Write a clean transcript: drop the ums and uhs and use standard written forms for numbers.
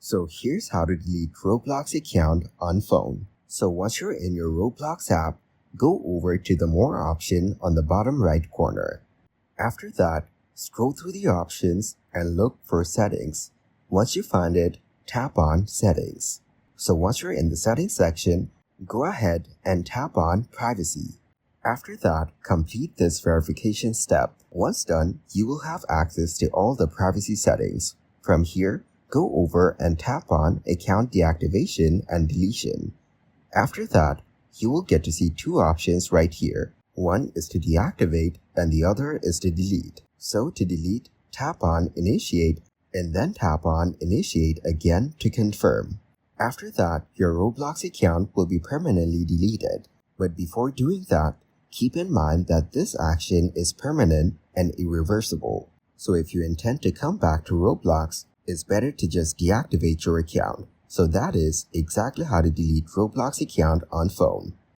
So here's how to delete Roblox account on phone. So once you're in your Roblox app, go over to the More option on the bottom right corner. After that, scroll through the options and look for Settings. Once you find it, tap on Settings. So once you're in the Settings section, go ahead and tap on Privacy. After that, complete this verification step. Once done, you will have access to all the privacy settings. From here, go over and tap on Account Deactivation and Deletion. After that, you will get to see two options right here. One is to deactivate and the other is to delete. So to delete, tap on Initiate and then tap on Initiate again to confirm. After that, your Roblox account will be permanently deleted. But before doing that, keep in mind that this action is permanent and irreversible. So if you intend to come back to Roblox, it's better to just deactivate your account. So that is exactly how to delete Roblox account on phone.